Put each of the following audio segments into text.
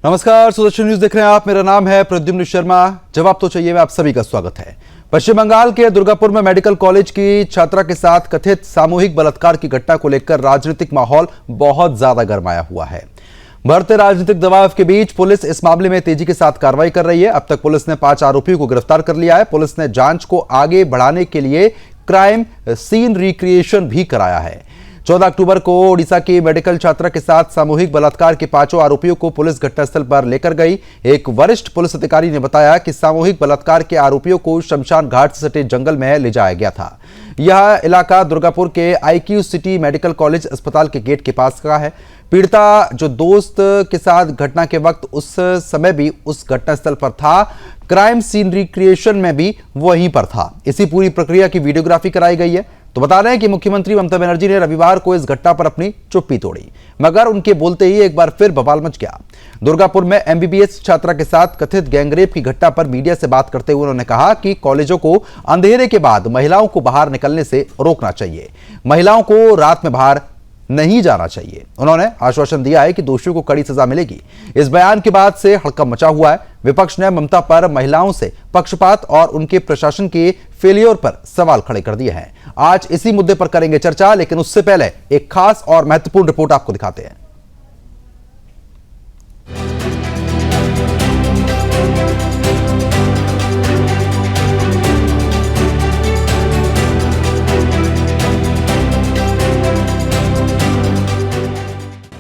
नमस्कार, सुदर्शन न्यूज देख रहे हैं आप। मेरा नाम है प्रद्युम्न शर्मा। जवाब तो चाहिए में आप सभी का स्वागत है। पश्चिम बंगाल के दुर्गापुर में मेडिकल कॉलेज की छात्रा के साथ कथित सामूहिक बलात्कार की घटना को लेकर राजनीतिक माहौल बहुत ज्यादा गरमाया हुआ है। बढ़ते राजनीतिक दबाव के बीच पुलिस इस मामले में तेजी के साथ कार्रवाई कर रही है। अब तक पुलिस ने 5 आरोपियों को गिरफ्तार कर लिया है। पुलिस ने जांच को आगे बढ़ाने के लिए क्राइम सीन रिक्रिएशन भी कराया है। 14 अक्टूबर को ओडिशा की मेडिकल छात्रा के साथ सामूहिक बलात्कार के 5 आरोपियों को पुलिस घटनास्थल पर लेकर गई। एक वरिष्ठ पुलिस अधिकारी ने बताया कि सामूहिक बलात्कार के आरोपियों को शमशान घाट से सटे जंगल में ले जाया गया था। यह इलाका दुर्गापुर के IQ सिटी मेडिकल कॉलेज अस्पताल के गेट के पास का है। पीड़िता जो दोस्त के साथ घटना के वक्त उस समय भी उस घटनास्थल पर था, क्राइम सीन रिक्रिएशन में भी वहीं पर था। इसी पूरी प्रक्रिया की वीडियोग्राफी कराई गई है। तो बता रहे हैं कि मुख्यमंत्री ममता बनर्जी ने रविवार को इस घटना पर अपनी चुप्पी तोड़ी, मगर उनके बोलते ही एक बार फिर बवाल मच गया। दुर्गापुर में MBBS छात्रा के साथ कथित गैंगरेप की घटना पर मीडिया से बात करते हुए उन्होंने कहा कि कॉलेजों को अंधेरे के बाद महिलाओं को बाहर निकलने से रोकना चाहिए, महिलाओं को रात में बाहर नहीं जाना चाहिए। उन्होंने आश्वासन दिया है कि दोषियों को कड़ी सजा मिलेगी। इस बयान के बाद से हड़कंप मचा हुआ है। विपक्ष ने ममता पर महिलाओं से पक्षपात और उनके प्रशासन के फेलियर पर सवाल खड़े कर दिए हैं। आज इसी मुद्दे पर करेंगे चर्चा, लेकिन उससे पहले एक खास और महत्वपूर्ण रिपोर्ट आपको दिखाते हैं।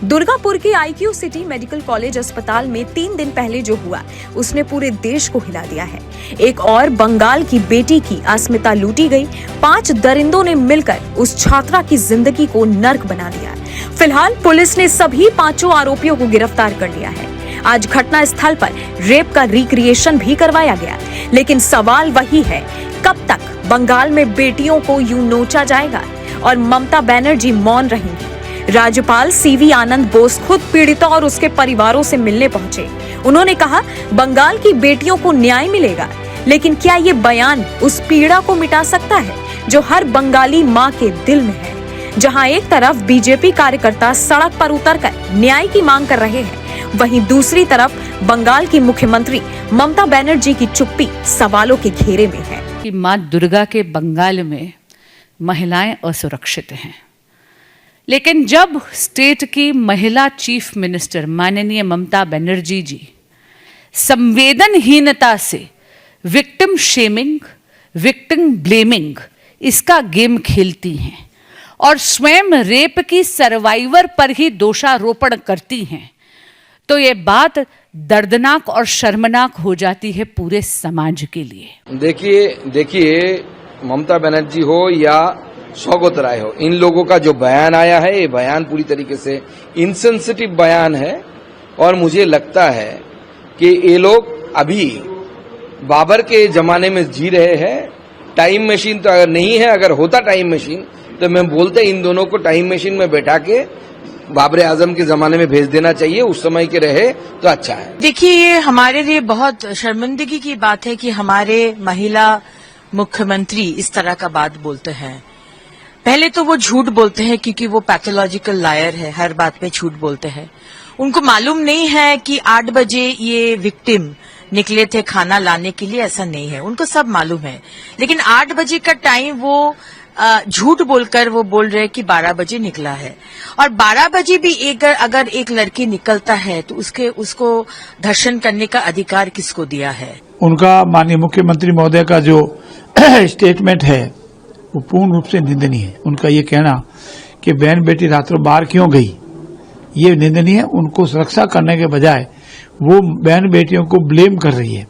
दुर्गापुर के IQ सिटी मेडिकल कॉलेज अस्पताल में 3 दिन पहले जो हुआ उसने पूरे देश को हिला दिया है। एक और बंगाल की बेटी की अस्मिता लूटी गई। 5 दरिंदों ने मिलकर उस छात्रा की जिंदगी को नर्क बना दिया। फिलहाल पुलिस ने सभी 5 आरोपियों को गिरफ्तार कर लिया है। आज घटना स्थल पर रेप का रिक्रिएशन भी करवाया गया, लेकिन सवाल वही है, कब तक बंगाल में बेटियों को यूं नोचा जाएगा और ममता बनर्जी मौन रहेंगी। राज्यपाल CV आनंद बोस खुद पीड़िता और उसके परिवारों से मिलने पहुंचे। उन्होंने कहा, बंगाल की बेटियों को न्याय मिलेगा, लेकिन क्या ये बयान उस पीड़ा को मिटा सकता है जो हर बंगाली मां के दिल में है। जहां एक तरफ BJP कार्यकर्ता सड़क पर उतरकर न्याय की मांग कर रहे हैं, वहीं दूसरी तरफ बंगाल की मुख्यमंत्री ममता बनर्जी की चुप्पी सवालों के घेरे में है। कि मां दुर्गा के बंगाल में महिलाएं असुरक्षित हैं, लेकिन जब स्टेट की महिला चीफ मिनिस्टर माननीय ममता बनर्जी जी संवेदनहीनता से विक्टिम शेमिंग, विक्टिम ब्लेमिंग इसका गेम खेलती हैं और स्वयं रेप की सर्वाइवर पर ही दोषारोपण करती हैं, तो ये बात दर्दनाक और शर्मनाक हो जाती है पूरे समाज के लिए। देखिए ममता बनर्जी हो या सौगत राय हो, इन लोगों का जो बयान आया है, ये बयान पूरी तरीके से इनसेंसिटिव बयान है। और मुझे लगता है कि ये लोग अभी बाबर के जमाने में जी रहे हैं। टाइम मशीन तो अगर नहीं है, अगर होता टाइम मशीन तो मैं बोलते इन दोनों को टाइम मशीन में बैठा के बाबर आजम के जमाने में भेज देना चाहिए, उस समय के रहे तो अच्छा है। देखिए, ये हमारे लिए बहुत शर्मिंदगी की बात है कि हमारे महिला मुख्यमंत्री इस तरह का बात बोलते हैं। पहले तो वो झूठ बोलते हैं क्योंकि वो पैथोलॉजिकल लायर है, हर बात में झूठ बोलते हैं। उनको मालूम नहीं है कि 8 बजे ये विक्टिम निकले थे खाना लाने के लिए, ऐसा नहीं है, उनको सब मालूम है। लेकिन 8 बजे का टाइम वो झूठ बोलकर वो बोल रहे कि 12 बजे निकला है। और 12 बजे भी अगर एक लड़की निकलता है तो उसको धर्षण करने का अधिकार किसको दिया है? उनका माननीय मुख्यमंत्री महोदय का जो स्टेटमेंट है वो पूर्ण रूप से निंदनीय है। उनका ये कहना कि बहन बेटी रातों बाहर क्यों गई, ये निंदनीय है। उनको सुरक्षा करने के बजाय वो बहन बेटियों को ब्लेम कर रही है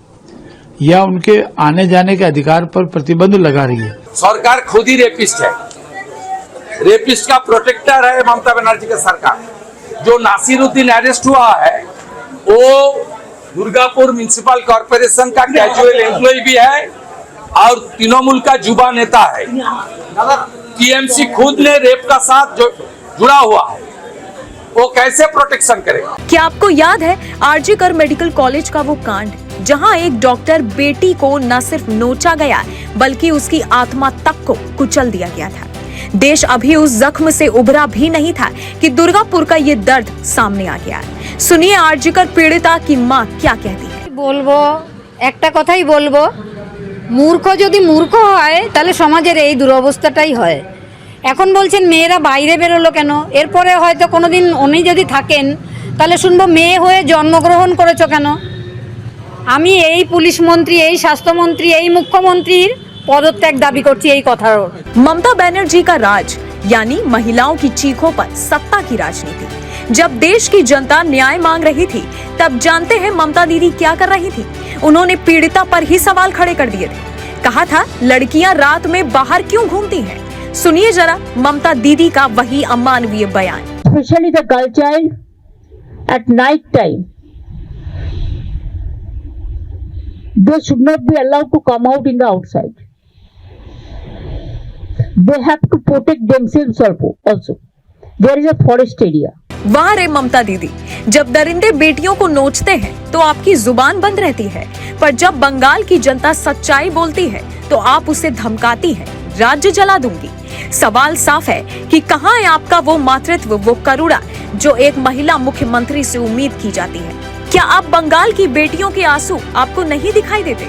या उनके आने जाने के अधिकार पर प्रतिबंध लगा रही है। सरकार खुद ही रेपिस्ट है, रेपिस्ट का प्रोटेक्टर है ममता बनर्जी का सरकार। जो नासिरुद्दीन अरेस्ट हुआ है वो दुर्गापुर म्युनिसिपल कॉर्पोरेशन का कैजुअल एम्प्लॉय भी है और तृणमूल का युवा नेता है। TMC खुद ने रेप का साथ जुड़ा हुआ है, वो कैसे प्रोटेक्शन करेगा? क्या आपको याद है RG कर मेडिकल कॉलेज का वो कांड, जहां एक डॉक्टर बेटी को न सिर्फ नोचा गया बल्कि उसकी आत्मा तक को कुचल दिया गया था। देश अभी उस जख्म से उभरा भी नहीं था कि दुर्गापुर का ये दर्द सामने आ गया। सुनिए आरजीकर पीड़िता की मां क्या कहती है। বলবো একটা কথাই বলবো, মূর্খ যদি মূর্খ হয় তাহলে সমাজের এই দুরবস্থাটাই হয়। এখন বলছেন মেয়েরা বাইরে বেরোলো কেন, এরপরে হয়তো কোনোদিন উনি যদি থাকেন তাহলে শুনবো মেয়ে হয়ে জন্মগ্রহণ করেছো কেন। আমি এই পুলিশ মন্ত্রী, এই স্বাস্থ্যমন্ত্রী, এই মুখ্যমন্ত্রীর পদত্যাগ দাবি করছি এই কথার। ममता बनर्जी का राज यानी महिलाओं की चीखों पर सत्ता की राजनीति। जब देश की जनता न्याय मांग रही थी तब जानते हैं ममता दीदी क्या कर रही थी। उन्होंने पीड़िता पर ही सवाल खड़े कर दिए थे। कहा था लड़कियां रात में बाहर क्यों घूमती हैं। सुनिए जरा ममता दीदी का वही अमानवीय बयान। Especially the girl child at night time, they should not be allowed to come out in the outside. They have to protect themselves also. There is a forest area. वाह रे ममता दीदी, जब दरिंदे बेटियों को नोचते हैं तो आपकी जुबान बंद रहती है, पर जब बंगाल की जनता सच्चाई बोलती है तो आप उसे धमकाती हैं, राज्य जला दूंगी। सवाल साफ है कि कहाँ है आपका वो मातृत्व, वो करुणा जो एक महिला मुख्यमंत्री से उम्मीद की जाती है। क्या आप बंगाल की बेटियों के आंसू आपको नहीं दिखाई देते?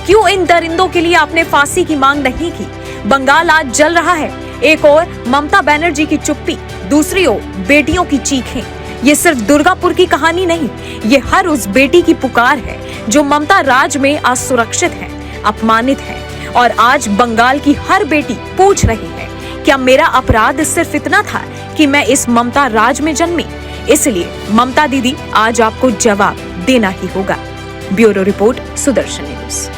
क्यों इन दरिंदों के लिए आपने फांसी की मांग नहीं की? बंगाल आज जल रहा है। एक और ममता बनर्जी की चुप्पी, दूसरी ओर बेटियों की चीखें। ये सिर्फ दुर्गापुर की कहानी नहीं, ये हर उस बेटी की पुकार है जो ममता राज में असुरक्षित है, अपमानित है। और आज बंगाल की हर बेटी पूछ रही है, क्या मेरा अपराध सिर्फ इतना था कि मैं इस ममता राज में जन्मी? इसलिए ममता दीदी आज आपको जवाब देना ही होगा। Bureau report, Sudarshan news.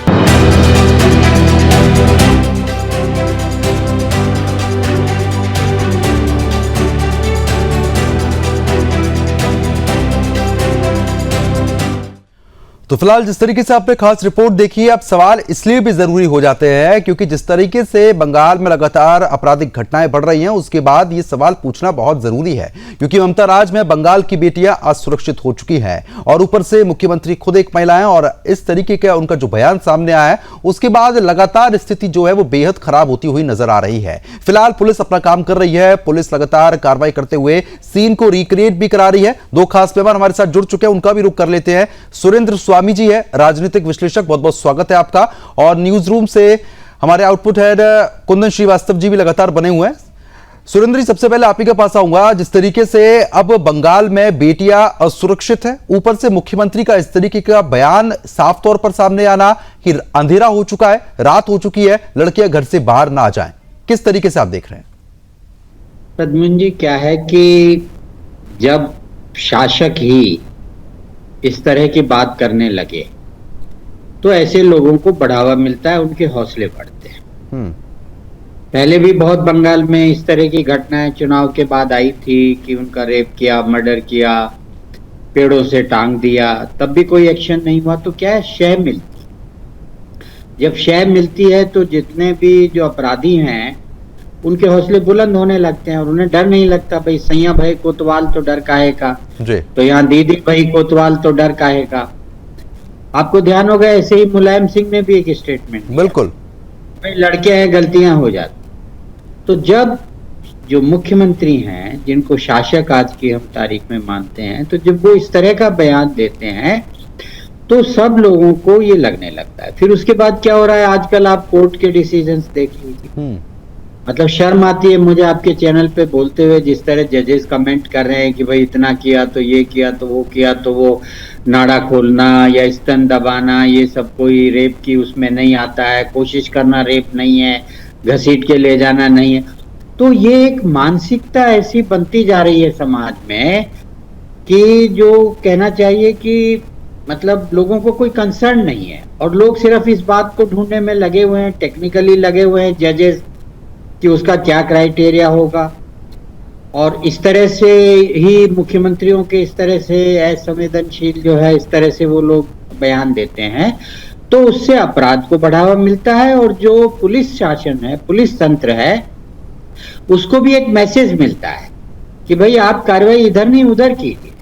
तो फिलहाल जिस तरीके से आपने खास रिपोर्ट देखी है, अब सवाल इसलिए भी जरूरी हो जाते हैं क्योंकि जिस तरीके से बंगाल में लगातार आपराधिक घटनाएं बढ़ रही हैं, उसके बाद ये सवाल पूछना बहुत जरूरी है क्योंकि ममता राज में बंगाल की बेटियां असुरक्षित हो चुकी हैं और ऊपर से मुख्यमंत्री खुद एक महिला है और इस तरीके का उनका जो बयान सामने आया है उसके बाद लगातार स्थिति जो है वो बेहद खराब होती हुई नजर आ रही है। फिलहाल पुलिस अपना काम कर रही है, पुलिस लगातार कार्रवाई करते हुए सीन को रिक्रिएट भी करा रही है। दो खास मेहमान हमारे साथ जुड़ चुके हैं, उनका भी रुख कर लेते हैं। सुरेंद्र स्वामी जी है, राजनीतिक विश्लेषक, बहुत बहुत स्वागत है आपका। और न्यूज रूम से हमारे आउटपुट हेड कुंदन श्रीवास्तव जी भी लगातार बने हुए हैं। सुरेंद्र जी, सबसे पहले आप ही के पास आऊंगा। जिस तरीके से अब बंगाल में बेटियां असुरक्षित है, ऊपर से मुख्यमंत्री का इस तरीके का बयान साफ तौर पर सामने आना कि अंधेरा हो चुका है, रात हो चुकी है, लड़कियां घर से बाहर ना आ जाएं, किस तरीके से आप देख रहे हैं? प्रद्युम्न जी, क्या है कि जब शासक ही इस तरह की बात करने लगे तो ऐसे लोगों को बढ़ावा मिलता है, उनके हौसले बढ़ते हैं। पहले भी बहुत बंगाल में इस तरह की घटनाएं चुनाव के बाद आई थी कि उनका रेप किया, मर्डर किया, पेड़ों से टांग दिया, तब भी कोई एक्शन नहीं हुआ। तो क्या है, शय मिलती। जब शय मिलती है तो जितने भी जो अपराधी हैं उनके हौसले बुलंद होने लगते हैं और उन्हें डर नहीं लगता। भाई सैया भाई कोतवाल तो डर काहे का, तो यहाँ दीदी भाई कोतवाल तो डर काहे का। आपको ध्यान होगा ऐसे ही मुलायम सिंह ने भी एक स्टेटमेंट, बिल्कुल भाई लड़के हैं, गलतियां हो जाती। तो जब जो मुख्यमंत्री हैं जिनको शासक आज की हम तारीख में मानते हैं, तो जब वो इस तरह का बयान देते हैं तो सब लोगों को ये लगने लगता है। फिर उसके बाद क्या हो रहा है, आजकल आप कोर्ट के डिसीजंस देख लीजिए। मतलब शर्म आती है मुझे आपके चैनल पे बोलते हुए, जिस तरह जजेस कमेंट कर रहे हैं कि भाई इतना किया तो ये किया तो वो किया, तो वो नाड़ा खोलना या स्तन दबाना ये सब कोई रेप की उसमें नहीं आता है, कोशिश करना रेप नहीं है, घसीट के ले जाना नहीं है। तो ये एक मानसिकता ऐसी बनती जा रही है समाज में कि जो कहना चाहिए कि मतलब लोगों को कोई कंसर्न नहीं है और लोग सिर्फ इस बात को ढूंढने में लगे हुए हैं, टेक्निकली लगे हुए हैं जजेस कि उसका क्या क्राइटेरिया होगा। और इस तरह से ही मुख्यमंत्रियों के इस तरह से असंवेदनशील जो है इस तरह से वो लोग बयान देते हैं, तो उससे अपराध को बढ़ावा मिलता है और जो पुलिस शासन है, पुलिस तंत्र है, उसको भी एक मैसेज मिलता है कि भाई आप कार्रवाई इधर नहीं उधर कीजिए।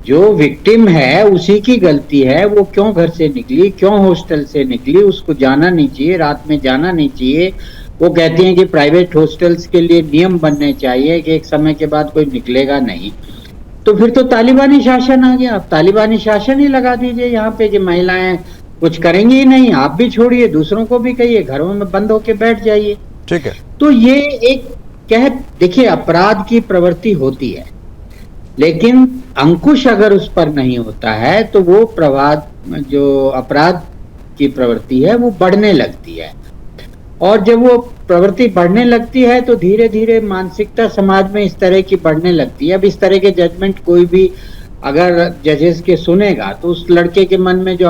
जो विक्टिम है उसी की गलती है, वो क्यों घर से निकली, क्यों हॉस्टल से निकली, उसको जाना नहीं चाहिए, रात में जाना नहीं चाहिए। वो कहती हैं कि प्राइवेट हॉस्टल्स के लिए नियम बनने चाहिए कि एक समय के बाद कोई निकलेगा नहीं। तो फिर तो तालिबानी शासन आ गया। आप तालिबानी शासन ही लगा दीजिए यहाँ पे कि महिलाएं कुछ करेंगी ही नहीं, आप भी छोड़िए, दूसरों को भी कहिए घरों में बंद होके बैठ जाइए। ठीक है। तो ये एक देखिए अपराध की प्रवृत्ति होती है, लेकिन अंकुश अगर उस पर नहीं होता है तो वो जो अपराध की प्रवृत्ति है वो बढ़ने लगती है, और जब वो प्रवृत्ति बढ़ने लगती है तो धीरे धीरे मानसिकता समाज में इस तरह की बढ़ने लगती है। अब इस तरह के जजमेंट कोई भी अगर जजेस के सुनेगा तो उस लड़के के मन में जो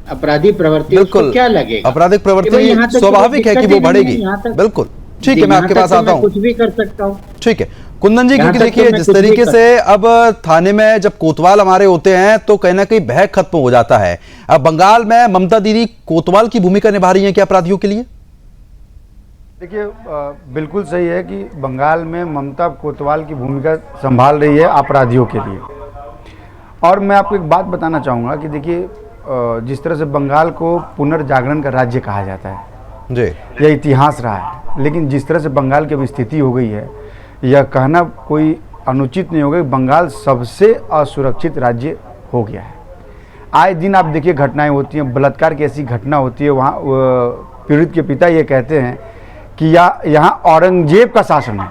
अपराधी प्रवृत्ति उसको क्या लगेगा? आपराधिक प्रवृत्ति स्वाभाविक है कि वो बढ़ेगी। बिल्कुल ठीक है, मैं आपके पास आता हूँ, कुछ भी कर सकता हूँ। ठीक है कुंदन जी, क्योंकि देखिए जिस तरीके से अब थाने में जब कोतवाल हमारे होते हैं तो कहीं ना कहीं भय खत्म हो जाता है। अब बंगाल में ममता दीदी कोतवाल की भूमिका निभा रही हैं क्या अपराधियों के लिए? देखिए बिल्कुल सही है कि बंगाल में ममता कोतवाल की भूमिका संभाल रही है अपराधियों के लिए। और मैं आपको एक बात बताना चाहूँगा कि देखिए जिस तरह से बंगाल को पुनर्जागरण का राज्य कहा जाता है जी, यह इतिहास रहा है, लेकिन जिस तरह से बंगाल की अब स्थिति हो गई है यह कहना कोई अनुचित नहीं होगा कि बंगाल सबसे असुरक्षित राज्य हो गया है। आए दिन आप देखिए घटनाएं होती हैं, बलात्कार की ऐसी घटना होती है, वहाँ पीड़ित के पिता ये कहते हैं कि यहाँ औरंगजेब का शासन है।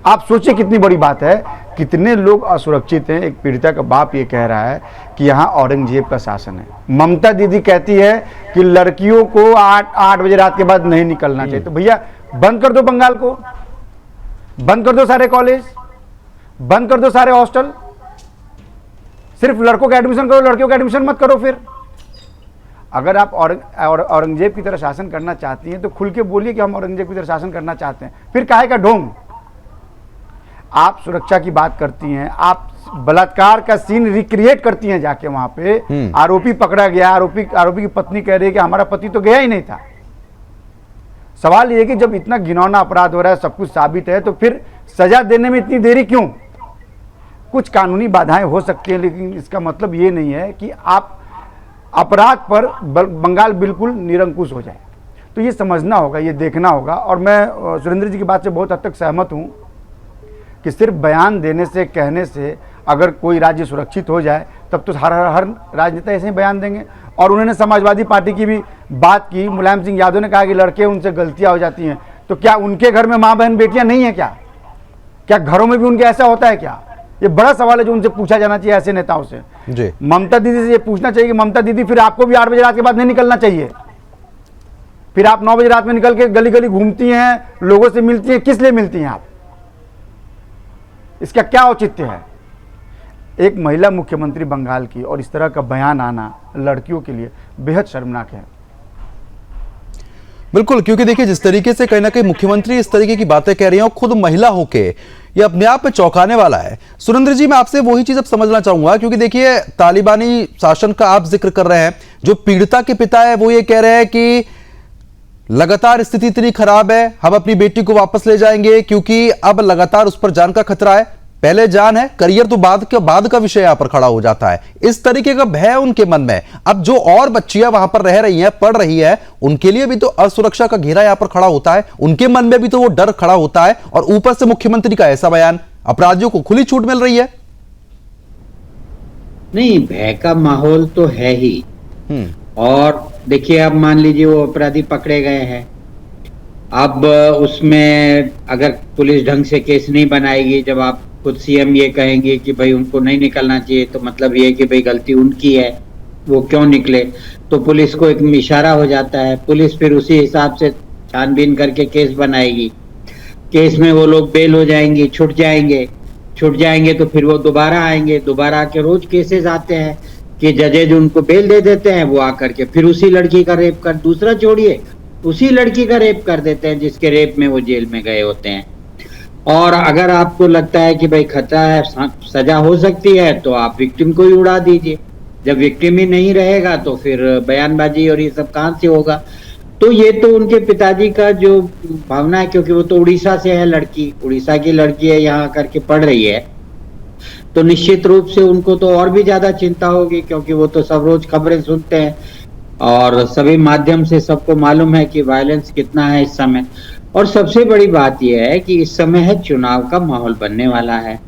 आप सोचिए कितनी बड़ी बात है, कितने लोग असुरक्षित हैं। एक पीड़िता का बाप ये कह रहा है कि यहाँ औरंगजेब का शासन है। ममता दीदी कहती है कि लड़कियों को 8 बजे रात के बाद नहीं निकलना चाहिए। तो भैया बंद कर दो बंगाल को, बंद कर दो सारे कॉलेज, बंद कर दो सारे हॉस्टल, सिर्फ लड़कों का एडमिशन करो, लड़कियों का एडमिशन मत करो। फिर अगर आप औरंगजेब की तरह शासन करना चाहती हैं तो खुल के बोलिए कि हम औरंगजेब की तरह शासन करना चाहते हैं। फिर काहे का ढोंग? आप सुरक्षा की बात करती हैं, आप बलात्कार का सीन रिक्रिएट करती हैं जाके वहां पे। आरोपी पकड़ा गया, आरोपी की पत्नी कह रही है कि हमारा पति तो गया ही नहीं था। सवाल यह है कि जब इतना घिनौना अपराध हो रहा है, सब कुछ साबित है, तो फिर सजा देने में इतनी देरी क्यों? कुछ कानूनी बाधाएं हो सकती हैं, लेकिन इसका मतलब ये नहीं है कि आप अपराध पर बंगाल बिल्कुल निरंकुश हो जाए। तो ये समझना होगा, ये देखना होगा। और मैं सुरेंद्र जी की बात से बहुत हद तक सहमत हूँ कि सिर्फ बयान देने से, कहने से अगर कोई राज्य सुरक्षित हो जाए तब तो हर राजनेता ऐसे ही बयान देंगे। और उन्होंने समाजवादी पार्टी की भी बात की। मुलायम सिंह यादव ने कहा कि लड़के उनसे गलतियां हो जाती हैं, तो क्या उनके घर में माँ बहन बेटियां नहीं है क्या घरों में भी उनके ऐसा होता है क्या? ये बड़ा सवाल है जो उनसे पूछा जाना चाहिए ऐसे नेताओं से जी। ममता दीदी से ये पूछना चाहिए कि ममता दीदी फिर आपको भी 8 बजे रात के बाद नहीं निकलना चाहिए। फिर आप 9 बजे रात में निकल के गली गली घूमती हैं, लोगों से मिलती हैं, किस लिए मिलती हैं आप? इसका क्या औचित्य है? एक महिला मुख्यमंत्री बंगाल की और इस तरह का बयान आना लड़कियों के लिए बेहद शर्मनाक है। बिल्कुल, क्योंकि देखिए जिस तरीके से कहीं ना कहीं मुख्यमंत्री इस तरीके की बातें कह रही हैं और खुद महिला होके ये अपने आप में चौंकाने वाला है। सुरेंद्र जी, मैं आपसे वही चीज अब समझना चाहूंगा, क्योंकि देखिए तालिबानी शासन का आप जिक्र कर रहे हैं, जो पीड़िता के पिता है वो ये कह रहे हैं कि लगातार स्थिति इतनी खराब है, हम अपनी बेटी को वापस ले जाएंगे क्योंकि अब लगातार उस पर जान का खतरा है। पहले जान है, करियर तो बाद का विषय यहां पर खड़ा हो जाता है। इस तरीके का भय उनके मन में। अब जो और बच्चियां वहां पर रह रही हैं, पढ़ रही है, उनके लिए भी तो असुरक्षा का घेरा यहां पर खड़ा होता है, उनके मन में भी तो वो डर खड़ा होता है। और ऊपर से मुख्यमंत्री का ऐसा बयान, अपराधियों को खुली छूट मिल रही है। नहीं, भय का माहौल तो है ही। और देखिए अब मान लीजिए वो अपराधी पकड़े गए हैं, अब उसमें अगर पुलिस ढंग से केस नहीं बनाएगी, जब आप खुद सीएम ये कहेंगे कि भाई उनको नहीं निकलना चाहिए, तो मतलब ये कि भाई गलती उनकी है, वो क्यों निकले, तो पुलिस को एक इशारा हो जाता है। पुलिस फिर उसी हिसाब से छानबीन करके केस बनाएगी। केस में वो लोग बेल हो जाएंगे, छूट जाएंगे तो फिर वो दोबारा आएंगे। दोबारा आके रोज केसेस आते हैं कि जजेज उनको बेल दे देते हैं, वो आकर के फिर उसी लड़की का रेप कर, दूसरा छोड़िए उसी लड़की का रेप कर देते हैं जिसके रेप में वो जेल में गए होते हैं। और अगर आपको लगता है कि भाई खतरा है, सजा हो सकती है, तो आप विक्टिम को ही उड़ा दीजिए। जब विक्टिम ही नहीं रहेगा तो फिर बयानबाजी और ये सब कहाँ से होगा? तो ये तो उनके पिताजी का जो भावना है, क्योंकि वो तो उड़ीसा से है लड़की, उड़ीसा की लड़की है, यहाँ करके पढ़ रही है, तो निश्चित रूप से उनको तो और भी ज्यादा चिंता होगी, क्योंकि वो तो सब रोज खबरें सुनते हैं और सभी माध्यम से सबको मालूम है कि वायलेंस कितना है इस समय। और सबसे बड़ी बात यह है कि इस समय है चुनाव का माहौल बनने वाला है।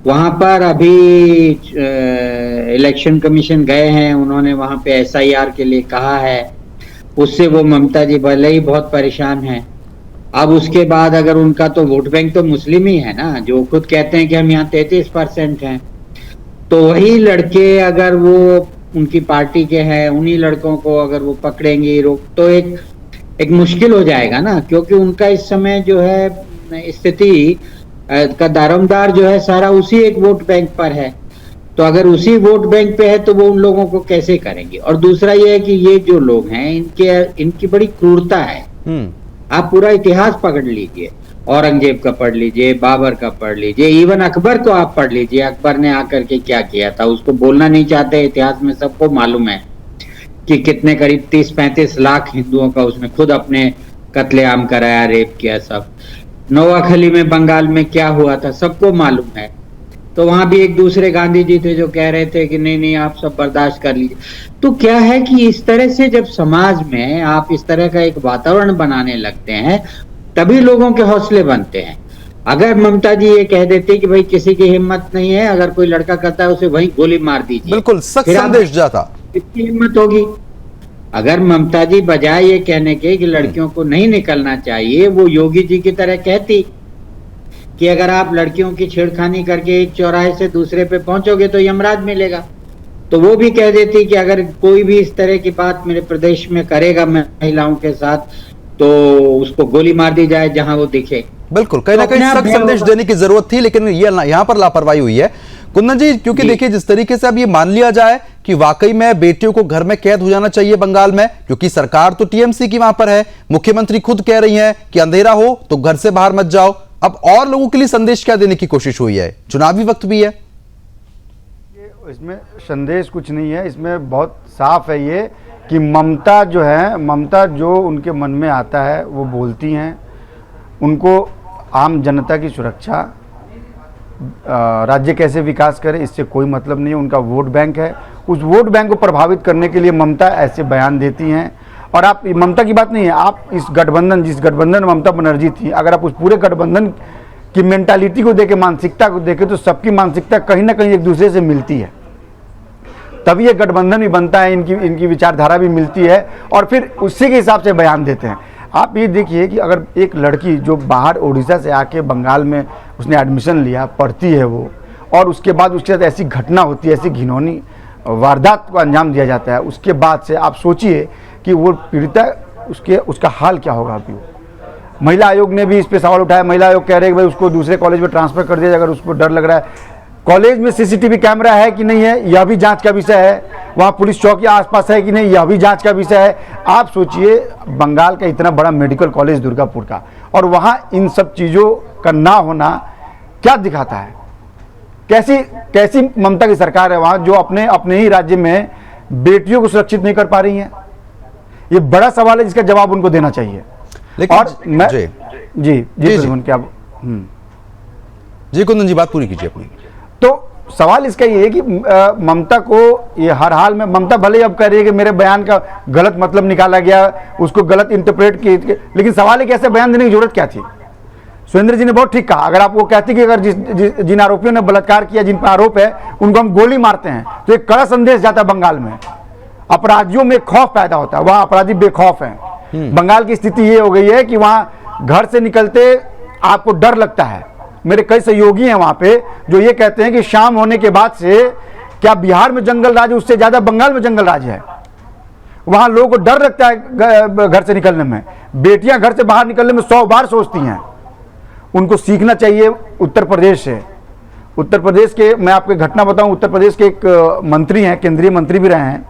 वहां पर अभी इलेक्शन कमीशन गए हैं, उन्होंने वहां पे SIR के लिए कहा है, उससे वो ममता जी भले ही बहुत परेशान हैं। अब उसके बाद अगर उनका तो वोट बैंक तो मुस्लिम ही है ना, जो खुद कहते हैं कि हम यहाँ 33% हैं, तो वही लड़के अगर वो उनकी पार्टी के हैं, उन्हीं लड़कों को अगर वो पकड़ेंगे रोक तो एक मुश्किल हो जाएगा ना, क्योंकि उनका इस समय जो है स्थिति का दारोमदार जो है सारा उसी एक वोट बैंक पर है। तो अगर उसी वोट बैंक पे है तो वो उन लोगों को कैसे करेंगे। और दूसरा ये है कि ये जो लोग हैं इनकी बड़ी क्रूरता है। आप पूरा इतिहास पकड़ लीजिए, औरंगजेब का पढ़ लीजिए, बाबर का पढ़ लीजिए, इवन अकबर को आप पढ़ लीजिए, अकबर ने आकर के क्या किया था, उसको बोलना नहीं चाहते, इतिहास में सबको मालूम है कि कितने करीब 30-35 लाख हिंदुओं का उसने खुद अपने कत्लेआम कराया, रेप किया। सब नोआखली में बंगाल में क्या हुआ था सबको मालूम है। तो वहां भी एक दूसरे गांधी जी थे जो कह रहे थे कि नहीं नहीं आप सब बर्दाश्त कर लीजिए। तो क्या है कि इस तरह से जब समाज में आप इस तरह का एक वातावरण बनाने लगते हैं तभी लोगों के हौसले बनते हैं। अगर ममता जी ये कह देती कि भाई किसी की हिम्मत नहीं है, अगर कोई लड़का करता है उसे वहीं गोली मार दीजिए, बिल्कुल सख्त संदेश जाता, किसकी हिम्मत होगी। अगर ममता जी बजाय ये कहने के कि लड़कियों को नहीं निकलना चाहिए, वो योगी जी की तरह कहती कि अगर आप लड़कियों की छेड़खानी करके एक चौराहे से दूसरे पे पहुंचोगे तो यमराज मिलेगा, तो वो भी कह देती कि अगर कोई भी इस तरह की बात मेरे प्रदेश में करेगा महिलाओं के साथ तो उसको गोली मार दी जाए जहां वो दिखे। बिल्कुल, कहीं ना कहीं सख्त संदेश देने की जरूरत थी, लेकिन ये यहाँ पर लापरवाही हुई है कुंदन जी, क्योंकि देखिए जिस तरीके से अब ये मान लिया जाए कि वाकई में बेटियों को घर में कैद हो जाना चाहिए बंगाल में, क्योंकि सरकार तो टीएमसी की वहां पर है, मुख्यमंत्री खुद कह रही हैं कि अंधेरा हो तो घर से बाहर मत जाओ। अब और लोगों के लिए संदेश क्या देने की कोशिश हुई है? चुनावी वक्त भी है, इसमें संदेश कुछ नहीं है, इसमें बहुत साफ है ये कि ममता जो है, ममता जो उनके मन में आता है वो बोलती हैं। उनको आम जनता की सुरक्षा, राज्य कैसे विकास करे इससे कोई मतलब नहीं है। उनका वोट बैंक है, उस वोट बैंक को प्रभावित करने के लिए ममता ऐसे बयान देती हैं। और आप ममता की बात नहीं है, आप इस गठबंधन, जिस गठबंधन में ममता बनर्जी थी, अगर आप उस पूरे गठबंधन की मेंटालिटी को देखें, मानसिकता को देखें, तो सबकी मानसिकता कहीं ना कहीं एक दूसरे से मिलती है, तभी ये गठबंधन भी बनता है, इनकी विचारधारा भी मिलती है और फिर उसी के हिसाब से बयान देते हैं। आप ये देखिए कि अगर एक लड़की जो बाहर उड़ीसा से आके बंगाल में उसने एडमिशन लिया, पढ़ती है वो, और उसके बाद उसके साथ ऐसी घटना होती है, ऐसी घिनौनी वारदात को अंजाम दिया जाता है, उसके बाद से आप सोचिए कि वो पीड़िता उसका हाल क्या होगा। अभी महिला आयोग ने भी इस पर सवाल उठाया। महिला आयोग कह रहे हैं कि भाई उसको दूसरे कॉलेज में ट्रांसफर कर दिया, अगर उसको डर लग रहा है। कॉलेज में सीसीटीवी कैमरा है कि नहीं है, यह भी जांच का विषय है। वहाँ पुलिस चौकी आसपास है कि नहीं, यह भी जांच का विषय है। आप सोचिए बंगाल का इतना बड़ा मेडिकल कॉलेज दुर्गापुर का, और वहाँ इन सब चीज़ों का ना होना क्या दिखाता है? कैसी ममता की सरकार है वहाँ, जो अपने ही राज्य में बेटियों को सुरक्षित नहीं कर पा रही है। ये बड़ा सवाल है जिसका जवाब उनको देना चाहिए। लेकिन और मैं जी क्या जी कुंदन जी बात पूरी कीजिए अपनी। तो सवाल इसका ये है कि ममता को ये हर हाल में, ममता भले ही अब कह रही है कि मेरे बयान का गलत मतलब निकाला गया, उसको गलत इंटरप्रेट किए, लेकिन सवाल है कि ऐसे बयान देने की जरूरत क्या थी? सुरेंद्र जी ने बहुत ठीक कहा, अगर आप वो कहते कि अगर जिन आरोपियों ने बलात्कार किया, जिन पर आरोप है, उनको हम गोली मारते हैं, तो एक कड़ा संदेश जाता है बंगाल में, अपराधियों में खौफ पैदा होता है, वहां अपराधी बेखौफ हैं। बंगाल की स्थिति ये हो गई है कि वहां घर से निकलते आपको डर लगता है। मेरे कई सहयोगी हैं वहां पे जो ये कहते हैं कि शाम होने के बाद से क्या बिहार में जंगल राज है, उससे ज्यादा बंगाल में जंगल राज है। वहां लोगों को डर लगता है घर से निकलने में। बेटियां घर से बाहर निकलने में 100 बार सोचती हैं। उनको सीखना चाहिए उत्तर प्रदेश से। उत्तर प्रदेश के, मैं आपको एक घटना बताऊं, उत्तर प्रदेश के एक मंत्री हैं, केंद्रीय मंत्री भी रहे हैं,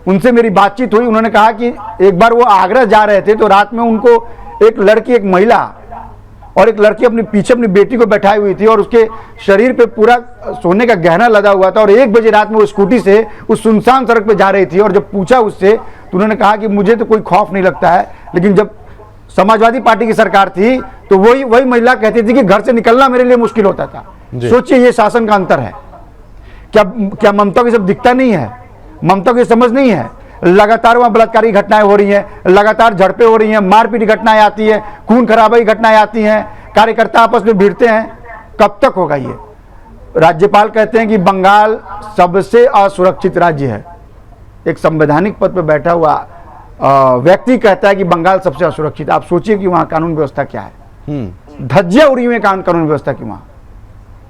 उनसे मेरी बातचीत हुई। उन्होंने कहा कि एक बार वो आगरा जा रहे थे तो रात में उनको एक लड़की, एक महिला और एक लड़की अपने पीछे अपनी बेटी को बैठाई हुई थी और उसके शरीर पे पूरा सोने का गहना लदा हुआ था, और 1 बजे रात में वो स्कूटी से उस सुनसान सड़क पे जा रही थी। और जब पूछा उससे तो उन्होंने कहा कि मुझे तो कोई खौफ नहीं लगता है, लेकिन जब समाजवादी पार्टी की सरकार थी तो वही महिला कहती थी कि घर से निकलना मेरे लिए मुश्किल होता था। सोचिए ये शासन का अंतर है। क्या ममता को सब दिखता नहीं है? ममता को समझ नहीं है? लगातार वहां बलात्कारी घटनाएं हो रही हैं, लगातार झड़पें हो रही हैं, मारपीट घटनाएं आती है, खून खराबा की घटनाएं आती हैं, कार्यकर्ता आपस में भिड़ते हैं। कब तक होगा ये? राज्यपाल कहते हैं कि बंगाल सबसे असुरक्षित राज्य है, एक संवैधानिक पद पर बैठा हुआ व्यक्ति कहता है कि बंगाल सबसे असुरक्षित। आप सोचिए कि वहाँ कानून व्यवस्था क्या है, धज्जियां उड़ी हुई हैं कानून व्यवस्था की वहाँ।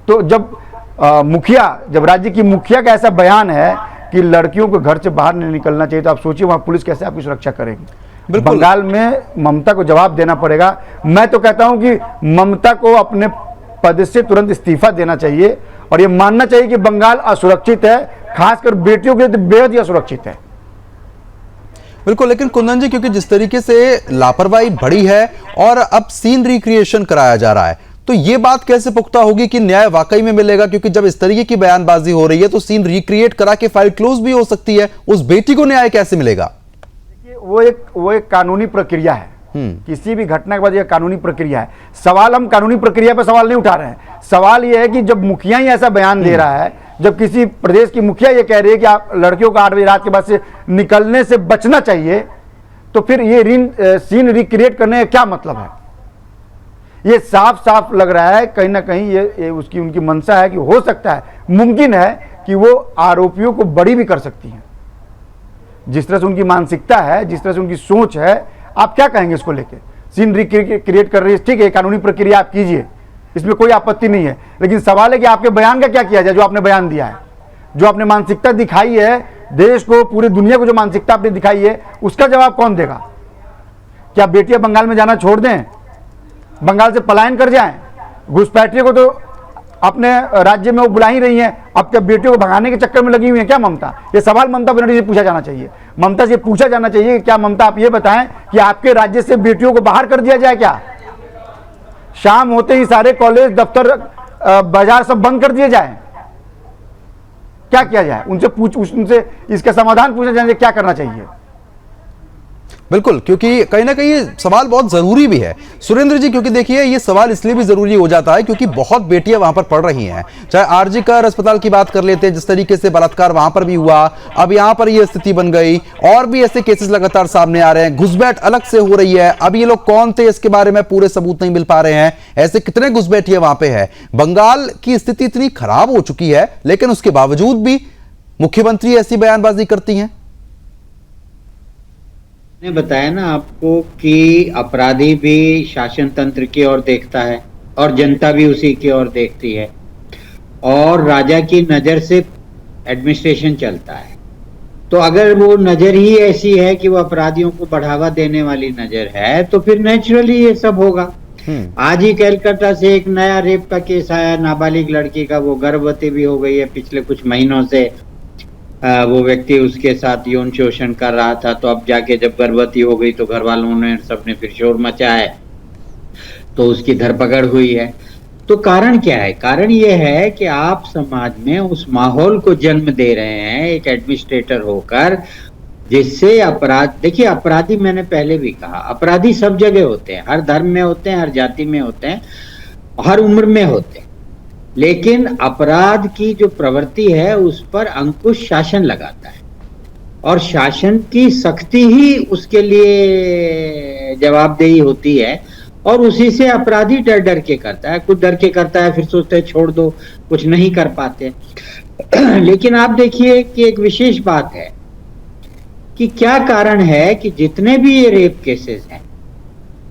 तो जब जब राज्य की मुखिया का ऐसा बयान है कि लड़कियों को घर से बाहर नहीं निकलना चाहिए, तो आप सोचिए वहाँ पुलिस कैसे आपकी सुरक्षा करेगी। बंगाल में ममता को जवाब देना पड़ेगा। मैं तो कहता हूँ कि ममता को अपने पद से तुरंत इस्तीफा देना चाहिए और ये मानना चाहिए कि बंगाल असुरक्षित है, खासकर बेटियों के लिए बेहद ही असुरक्षित है। बिल्कुल, लेकिन कुंदन जी, क्योंकि जिस तरीके से लापरवाही बढ़ी है और अब सीन रिक्रिएशन कराया जा रहा है, तो ये बात कैसे पुख्ता होगी कि न्याय वाकई में मिलेगा? क्योंकि जब इस तरीके की बयानबाजी हो रही है तो सीन रिक्रिएट करा के फाइल क्लोज भी हो सकती है। उस बेटी को न्याय कैसे मिलेगा? देखिए, वो एक कानूनी प्रक्रिया है। किसी भी घटना के बाद यह कानूनी प्रक्रिया है। सवाल हम कानूनी प्रक्रिया पर सवाल नहीं उठा रहे हैं। सवाल यह है कि जब मुखिया ही ऐसा बयान दे रहा है, जब किसी प्रदेश की मुखिया ये कह रही है कि आप लड़कियों को 8 बजे रात के बाद से निकलने से बचना चाहिए, तो फिर ये सीन रिक्रिएट करने का क्या मतलब है? ये साफ साफ लग रहा है कहीं ना कहीं ये उनकी मंशा है कि हो सकता है, मुमकिन है कि वो आरोपियों को बरी भी कर सकती हैं। जिस तरह से उनकी मानसिकता है, जिस तरह से उनकी सोच है, आप क्या कहेंगे इसको लेके? सीन रिक्रिएट कर रही है, ठीक है, कानूनी प्रक्रिया आप कीजिए, इसमें कोई आपत्ति नहीं है, लेकिन सवाल है कि आपके बयान का क्या किया जाए? जो आपने बयान दिया है, जो आपने मानसिकता दिखाई है, देश को, पूरी दुनिया को जो मानसिकता आपने दिखाई है, उसका जवाब कौन देगा? क्या बेटियां बंगाल में जाना छोड़ दें, बंगाल से पलायन कर जाएं? घुसपैठियों को तो अपने राज्य में वो बुला ही रही हैं, अब क्या बेटियों को भगाने के चक्कर में लगी हुई है क्या ममता? ये सवाल ममता बनर्जी से पूछा जाना चाहिए। ममता से पूछा जाना चाहिए कि क्या ममता आप ये बताएं कि आपके राज्य से बेटियों को बाहर कर दिया जाए क्या? शाम होते ही सारे कॉलेज, दफ्तर, बाजार सब बंद कर दिए जाए? क्या किया जाए? उनसे इसका समाधान पूछा जाए, क्या करना चाहिए? बिल्कुल, क्योंकि कहीं ना कहीं सवाल बहुत जरूरी भी है सुरेंद्र जी, क्योंकि देखिए ये सवाल इसलिए भी जरूरी हो जाता है क्योंकि बहुत बेटियां वहां पर पढ़ रही हैं। चाहे आरजी कर अस्पताल की बात कर लेते हैं, जिस तरीके से बलात्कार वहां पर भी हुआ, अब यहां पर ये स्थिति बन गई, और भी ऐसे केसेस लगातार सामने आ रहे हैं। घुसपैठ अलग से हो रही है, अब ये लोग कौन थे इसके बारे में पूरे सबूत नहीं मिल पा रहे हैं। ऐसे कितने घुसपैठिए वहां पे है। बंगाल की स्थिति इतनी खराब हो चुकी है, लेकिन उसके बावजूद भी मुख्यमंत्री ऐसी बयानबाजी करती हैं। ने बताया ना आपको कि अपराधी भी शासन तंत्र की ओर देखता है और जनता भी उसी की ओर देखती है, और राजा की नजर से एडमिनिस्ट्रेशन चलता है। तो अगर वो नजर ही ऐसी है कि वो अपराधियों को बढ़ावा देने वाली नजर है, तो फिर नेचुरली ये सब होगा। आज ही कलकत्ता से एक नया रेप का केस आया, नाबालिग लड़की का, वो गर्भवती भी हो गई है। पिछले कुछ महीनों से वो व्यक्ति उसके साथ यौन शोषण कर रहा था, तो अब जाके जब गर्भवती हो गई तो घर वालों ने सबने फिर शोर मचा है, तो उसकी धरपकड़ हुई है। तो कारण क्या है? कारण ये है कि आप समाज में उस माहौल को जन्म दे रहे हैं एक एडमिनिस्ट्रेटर होकर, जिससे अपराध, देखिए अपराधी, मैंने पहले भी कहा, अपराधी सब जगह होते हैं, हर धर्म में होते हैं, हर जाति में होते हैं, हर उम्र में होते हैं, लेकिन अपराध की जो प्रवृत्ति है उस पर अंकुश शासन लगाता है, और शासन की सख्ती ही उसके लिए जवाबदेही होती है, और उसी से अपराधी डर डर के करता है। कुछ डर के करता है, फिर सोचते हैं छोड़ दो, कुछ नहीं कर पाते। लेकिन आप देखिए कि एक विशेष बात है कि क्या कारण है कि जितने भी ये रेप केसेस हैं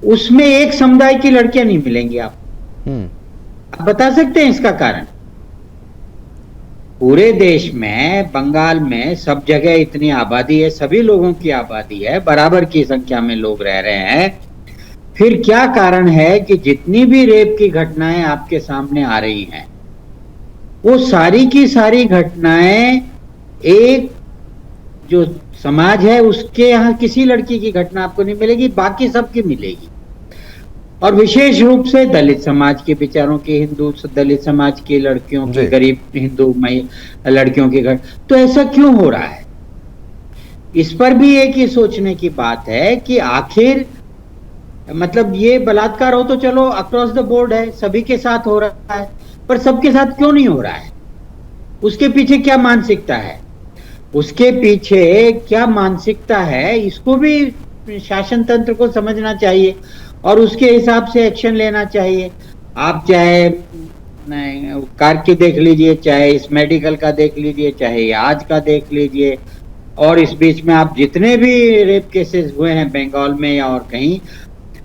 उसमें एक समुदाय की लड़कियां नहीं मिलेंगी आपको। आप बता सकते हैं इसका कारण? पूरे देश में, बंगाल में, सब जगह इतनी आबादी है, सभी लोगों की आबादी है, बराबर की संख्या में लोग रह रहे हैं, फिर क्या कारण है कि जितनी भी रेप की घटनाएं आपके सामने आ रही हैं, वो सारी की सारी घटनाएं एक जो समाज है उसके यहाँ किसी लड़की की घटना आपको नहीं मिलेगी, बाकी सबकी मिलेगी। और विशेष रूप से दलित समाज के विचारों की, हिंदू दलित समाज की लड़कियों की, गरीब हिंदू लड़कियों की घर। तो ऐसा क्यों हो रहा है? इस पर भी एक ही सोचने की बात है कि आखिर मतलब ये बलात्कार हो तो चलो अक्रॉस द बोर्ड है, सभी के साथ हो रहा है, पर सबके साथ क्यों नहीं हो रहा है? उसके पीछे क्या मानसिकता है? उसके पीछे क्या मानसिकता है, इसको भी शासन तंत्र को समझना चाहिए और उसके हिसाब से एक्शन लेना चाहिए। आप चाहे नहीं, कार की देख लीजिए, चाहे इस मेडिकल का देख लीजिए, चाहे आज का देख लीजिए, और इस बीच में आप जितने भी रेप केसेस हुए हैं बंगाल में या और कहीं,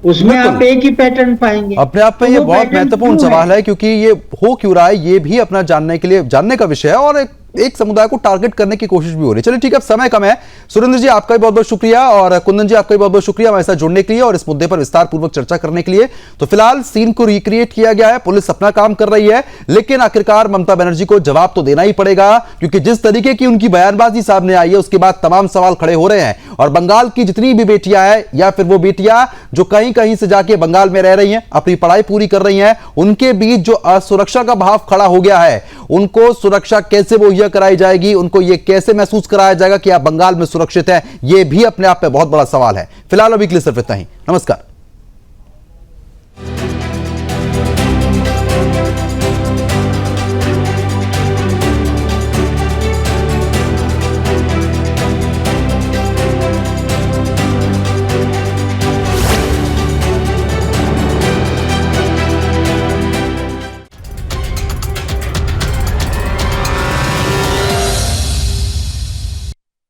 उसमें आप एक ही पैटर्न पाएंगे। अपने आप में तो ये वो बहुत पैटर्न महत्वपूर्ण क्यों सवाल है, क्योंकि ये हो क्यों रहा है ये भी अपना जानने का विषय है, और एक समुदाय को टारगेट करने की कोशिश भी हो रही है। चलिए ठीक है, अब समय कम है। सुरेंद्र जी आपका भी बहुत बहुत शुक्रिया, और कुंदन जी आपका भी बहुत बहुत शुक्रिया हमारे साथ जुड़ने के लिए और इस मुद्दे पर विस्तार पूर्वक चर्चा करने के लिए। तो फिलहाल सीन को रिक्रिएट किया गया है, पुलिस अपना काम कर रही है, लेकिन आखिरकार ममता बनर्जी को जवाब तो देना ही पड़ेगा, क्योंकि जिस तरीके की उनकी बयानबाजी सामने आई है उसके बाद तमाम सवाल खड़े हो रहे हैं। और बंगाल की जितनी भी बेटियां हैं या फिर वो बेटियां जो कहीं कहीं से जाके बंगाल में रह रही हैं, अपनी पढ़ाई पूरी कर रही हैं, उनके बीच जो असुरक्षा का भाव खड़ा हो गया है, उनको सुरक्षा कैसे मुहैया कराई जाएगी, उनको यह कैसे महसूस कराया जाएगा कि आप बंगाल में सुरक्षित हैं, यह भी अपने आप में बहुत बड़ा सवाल है। फिलहाल अभी के लिए सिर्फ इतना ही। नमस्कार।